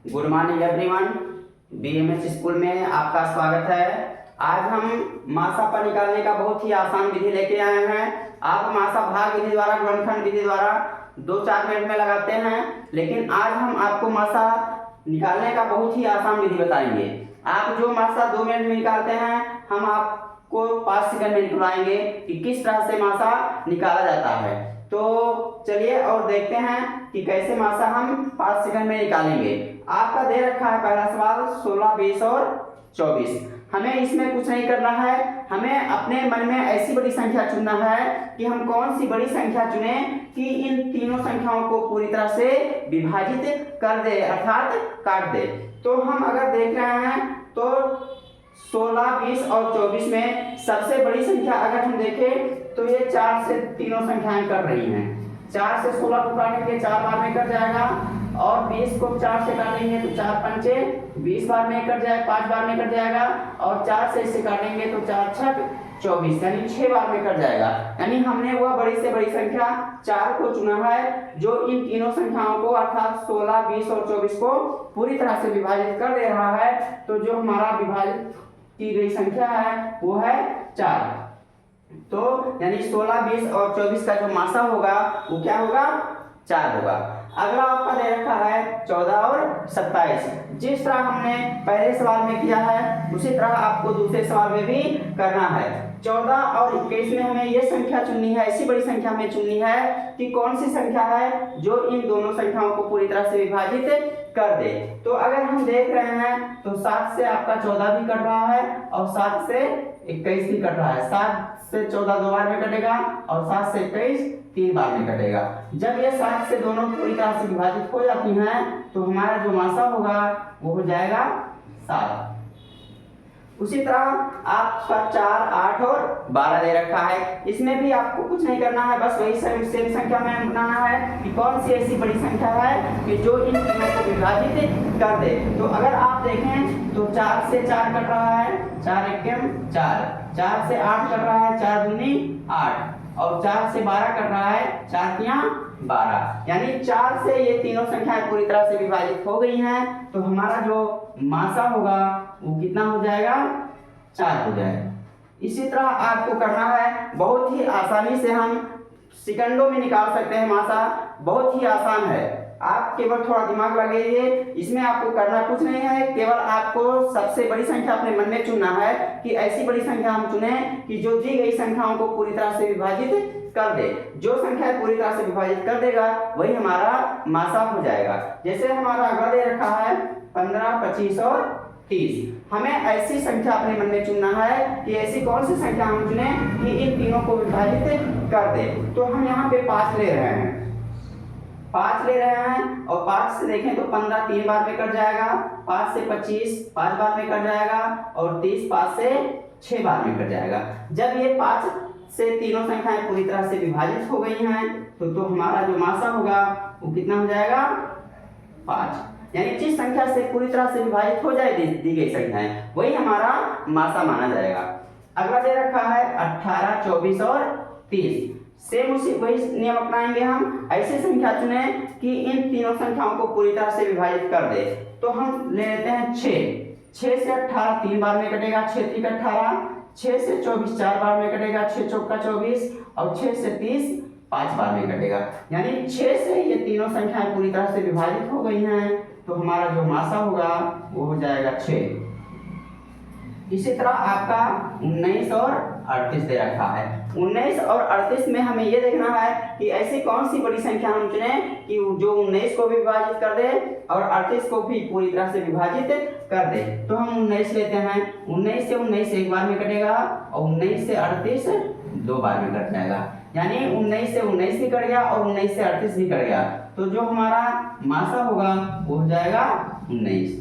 Good morning everyone. BMH school में आपका स्वागत है। आज हम मासा पर निकालने का बहुत ही आसान विधि लेके आए हैं। आप मासा भाग विधि द्वारा, गुणनखंड विधि द्वारा 2-4 मिनट में लगाते हैं, लेकिन आज हम आपको मासा निकालने का बहुत ही आसान विधि बताएंगे। आप जो मासा 2 मिनट में निकालते हैं, हम आपको 5 सेकंड में निकलवाएंगे कि किस तरह से मासा निकाला जाता है। तो चलिए और देखते हैं कि कैसे मासा हम 5 सेकंड में निकालेंगे। आपका दे रखा है पहला सवाल 16, 20 और 24। हमें इसमें कुछ नहीं करना है, हमें अपने मन में ऐसी बड़ी संख्या चुनना है कि हम कौन सी बड़ी संख्या चुने कि इन तीनों संख्याओं को पूरी तरह से विभाजित कर दे, अर्थात काट दे। तो हम अगर देख रहे हैं तो 16, 20 और 24 में सबसे बड़ी संख्या अगर हम देखें तो ये 4 से तीनों संख्याएं कर रही हैं। 4 से 16 को काटेंगे 4 बार में कट जाएगा, और 20 को 4 से काटेंगे तो 4 पंचे 20 बार में कट जाएगा, 5 बार में कट जाएगा, और 4 से इसे काटेंगे तो 4 छक 24 यानी 6 बार में कट जाएगा। यानी हमने वह बड़ी से बड़ी संख्या 4 को चुना है जो इन तीनों संख्याओं को अर्थात 16, 20 और 24 को पूरी तरह से विभाजित कर दे रहा है। तो जो हमारा विभाजित की गई संख्या है वो है 4। तो यानी 16, 20 और 24 का जो मासा होगा वो क्या होगा? 4 होगा। अगला आपका दे रखा है 14 और 27। जिस तरह हमने पहले सवाल में किया है उसी तरह आपको दूसरे सवाल में भी करना है। 14 और 21 में हमें ये संख्या चुननी है, ऐसी बड़ी संख्या में चुननी है कि कौन सी संख्या है जो इन दोनों संख्याओं को पूरी तरह से विभाजित कर दे। तो अगर हम देख रहे हैं तो 7 से आपका 14 भी कट रहा है और 7 से 21 भी कट रहा है। 7 से 14 2 बार में कटेगा और 7 से 21 3 बार में कटेगा। जब ये 7 से दोनों पूरी तरह से विभाजित हो जाती हैं तो हमारा जो मासा होगा वो हो जाएगा 7। उसी तरह आपका 4, 8 और 12 दे रखा है। इसमें भी आपको कुछ नहीं करना है, बस वही सेम संख्या में बनाना है कि कौन सी ऐसी बड़ी संख्या है कि जो इन तीनों को विभाजित कर दे। तो अगर आप देखें तो 4 से 4 कट रहा है, 4 एकम 4, 4 से 8 कट रहा है, 4 दूनी 8, और 4 से 12 कट रहा है, 4 तियां 12। यानी 4 से ये तीनों संख्याएं पूरी तरह से विभाजित हो गई हैं। तो हमारा जो मासा होगा वो कितना हो जाएगा? 4 हो जाएगा। इसी तरह आपको करना है, बहुत ही आसानी से हम सेकंडों में निकाल सकते हैं मासा, बहुत ही आसान है। आप केवल थोड़ा दिमाग लगाइए, इसमें आपको करना कुछ नहीं है, केवल आपको सबसे बड़ी संख्या अपने मन में चुनना है कि ऐसी बड़ी संख्या हम चुने कि जो दी गई संख्याओं को पूरी तरह से विभाजित कर दे। जो संख्या पूरी तरह से विभाजित कर देगा वही हमारा मासा हो जाएगा। जैसे हमारा अगला दे रखा है 15, 25 और 30। हमें ऐसी संख्या अपने मन में चुनना है कि ऐसी कौन सी संख्या हम चुने कि इन तीनों को विभाजित कर दे। तो हम यहाँ पे 5 ले रहे हैं, 5 ले रहे हैं, और 5 से देखें तो 15 3 बार में कट जाएगा, 5 से 25 5 बार में कट जाएगा, और 30 5 से 6 बार में कट जाएगा। जब ये 5 से तीनों संख्याएं पूरी तरह से विभाजित हो गई हैं तो हमारा जो मासा होगा वो कितना हो जाएगा? 5। यानी जिस संख्या से पूरी तरह से विभाजित हो जाए दी गई संख्याएं वही हमारा मासा माना जाएगा। अगला दे रखा है 18, 24 और 30। सेम उसी वही नियम अपनाएंगे हम, ऐसी संख्या चुने कि इन तीनों संख्याओं को पूरी तरह से विभाजित कर दे। तो हम ले लेते हैं 6। 6 से 18 3 बार में कटेगा, 6 3 18, 6 से 24 4 बार में कटेगा, 6 चौका 24, और 6 से 30 5 बार में कटेगा। यानी 6 से ये तीनों संख्याएं पूरी तरह से विभाजित हो गई हैं तो हमारा जो मासा होगा वो हो जाएगा 6। इसी तरह आपका 19 और 38 दे रखा है। 19 और 38 में हमें ये देखना है कि ऐसी कौन सी बड़ी संख्या हम चुने कि जो 19 को भी विभाजित कर दे और 38 को भी पूरी तरह से विभाजित कर दे। तो हम 19 लेते हैं, 19 से 19 एक बार में कटेगा, और 19 से 38 2 बार में कट जाएगा। यानी 19 से 19 भी कट गया और 19 से 38 भी कट गया। तो जो हमारा मासा होगा वो हो जाएगा 19।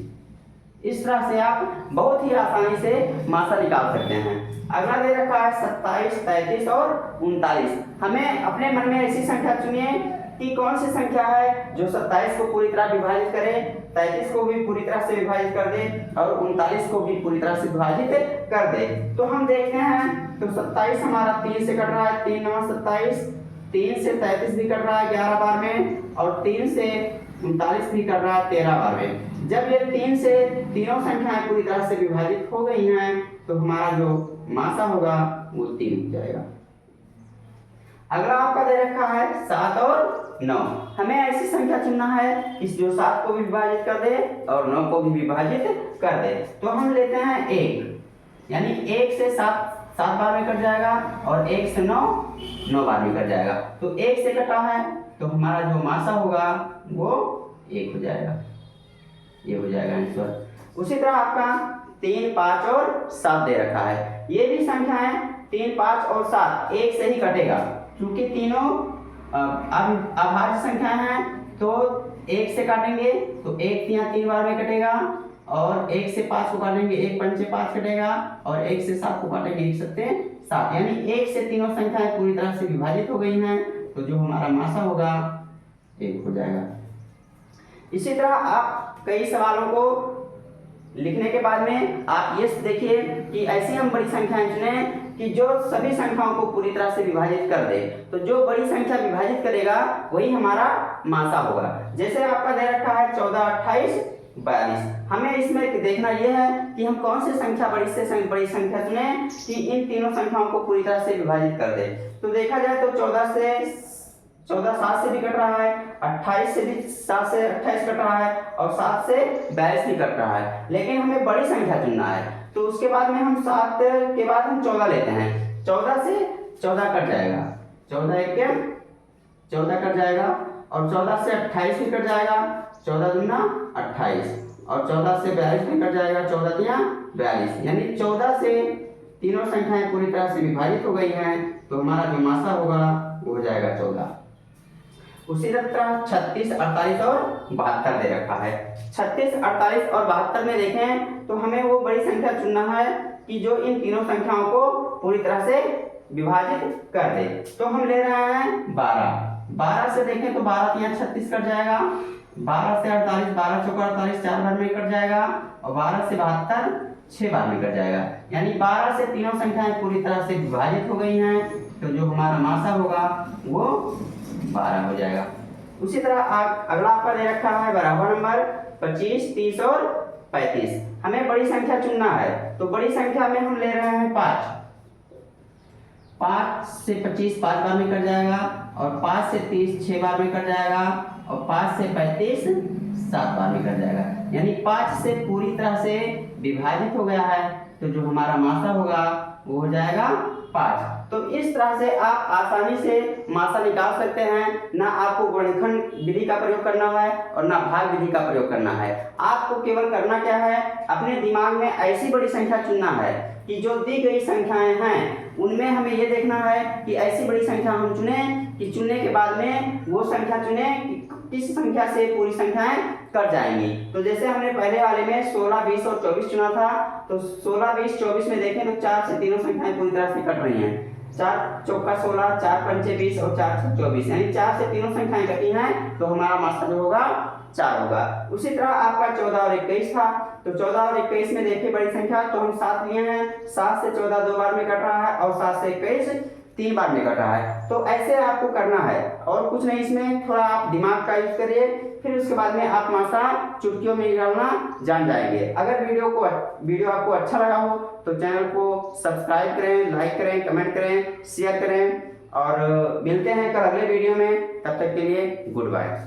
इस तरह से आप बहुत ही आसानी से मासा निकाल सकते हैं। अगला दे रखा है 27, 33 और 39। हमें अपने मन में ऐसी संख्या चुनिए कि कौन सी संख्या है जो 27 को पूरी तरह विभाजित करे, 33 को भी पूरी तरह से विभाजित कर दे, और 39 को भी पूरी तरह से विभाजित कर दे। तो हम देखते हैं तो 27 हमारा 3 से कट रहा है, 3 9 27, 3 से 33 भी कट रहा है 11 बार में, और 3 से 39 भी कट रहा है 13 बार में। जब ये 3 से तीनों संख्याएं पूरी तरह से विभाजित हो गई हैं तो हमारा जो मासा होगा वो 3 हो जाएगा। अगला आपका दे रखा है 7 और 9। हमें ऐसी संख्या चुनना है कि जो 7 को भी विभाजित कर दे और 9 को भी विभाजित कर दे। तो हम लेते हैं 1, यानी 1 से 7 बार में कट जाएगा, और 1 से 9 बार में कट जाएगा। तो 1 से कटा है तो हमारा जो मासा होगा वो 1 हो जाएगा, ये हो जाएगा आंसर। उसी तरह आपका 3, 5 और 7 दे रखा है। ये भी संख्या है 3, 5 और 7 1 से ही कटेगा, क्योंकि तीनों अभाज्य संख्या है। तो 1 से काटेंगे तो 1 यहाँ 3 बार में कटेगा, और 1 से 5 को काटेंगे 1 पंचे 5 कटेगा, और 1 से 7 को काटेंगे 1 सत्ते 7, यानी 1 से तीनों संख्याएं पूरी तरह से विभाजित हो गई हैं। तो जो हमारा मासा होगा 1 हो जाएगा। इसी तरह आप कई सवालों को लिखने के बाद में आप ये देखिए कि ऐसी हम बड़ी संख्याएं चुने कि जो सभी संख्याओं को पूरी तरह से विभाजित कर दे। तो जो बड़ी संख्या विभाजित करेगा वही हमारा मासा होगा। जैसे आपका दे रखा है 14, 28, 42। हमें इसमें देखना यह है कि हम कौन सी संख्या बड़ी संख्या चुने कि इन तीनों संख्याओं को पूरी तरह से विभाजित कर दे। तो देखा जाए तो 14 7 से भी कट रहा है, 28 से भी 7 से 28 कट रहा है, और 7 से 42 भी कट रहा है। लेकिन हमें बड़ी संख्या चुनना है, तो उसके बाद में हम 7 के बाद हम 14 लेते हैं। 14 से 14 कट जाएगा, 14 1 14 कट जाएगा, और 14 से 28 भी कट जाएगा, 14 दूना 28, और 14 से 42 भी कट जाएगा, 14 तिया 42, यानी 14 से तीनों संख्याएं पूरी तरह से विभाजित हो गई हैं। तो हमारा जो मासा होगा वो हो जाएगा 14। उसी तरह 36, 48 और 72 दे रखा है। 36, 48 और 72 में देखें तो हमें वो बड़ी संख्या चुनना है कि जो इन तीनों संख्याओं को पूरी तरह से विभाजित कर दे। तो हम ले रहे हैं 12 से देखें तो 12 यहाँ 36 कट जाएगा, 12 से 48, 12 चौका 48 4 बार में कट जाएगा, और 12 से 72 6 बार में कट जाएगा, यानी 12 से तीनों संख्याएं पूरी तरह से विभाजित हो गई हैं। तो जो हमारा मासा होगा वो 12 हो जाएगा। उसी तरह अगला आपका दे रखा है बराबर नंबर 25, 30 और 35। हमें बड़ी संख्या चुनना है, तो बड़ी संख्या में हम ले रहे हैं 5 से 25 5 बार में कट जाएगा, और 5 से 30 6 बार में कट जाएगा, और 5 से 35 7 बार में कट जाएगा, यानी 5 से पूरी तरह से विभाजित हो गया है। तो जो हमारा मासा होगा वो हो जाएगा 5। तो इस तरह से आप आसानी से मासा निकाल सकते हैं। ना आपको गुणनखंड विधि का प्रयोग करना है और ना भाग विधि का प्रयोग करना है। आपको केवल करना क्या है, अपने दिमाग में ऐसी बड़ी संख्या चुनना है कि जो दी गई संख्याएं हैं उनमें हमें ये देखना है कि ऐसी बड़ी संख्या हम चुने कि चुनने के बाद में वो संख्या चुने किस संख्या से पूरी संख्याएं कट जाएंगी। तो जैसे हमने पहले वाले में 16, 20 और 24 चुना था, तो 16, 20, 24 में देखें तो 4 से तीनों संख्याएं पूरी तरह से कट रही हैं। 4 चौका 16, 4 पंचे 20 और 4 से 24, यानी 4 से तीनों संख्याएं कटी हैं। तो हमारा मासा जो होगा 4 होगा। उसी तरह आपका 14 और 21 था, तो 14 और 21 में देखिए बड़ी संख्या तो हम 7 लिए हैं। 7 से 14 2 बार में कट रहा है, और 7 से 21 3 बार में कट रहा है। तो ऐसे आपको करना है और कुछ नहीं, इसमें थोड़ा आप दिमाग का यूज करिए, फिर उसके बाद में आप मासा चुटकियों में निकालना जान जाएंगे। अगर वीडियो आपको अच्छा लगा हो तो चैनल को सब्सक्राइब करें, लाइक करें, कमेंट करें, शेयर करें, और मिलते हैं कल अगले वीडियो में। तब तक के लिए गुड बाय।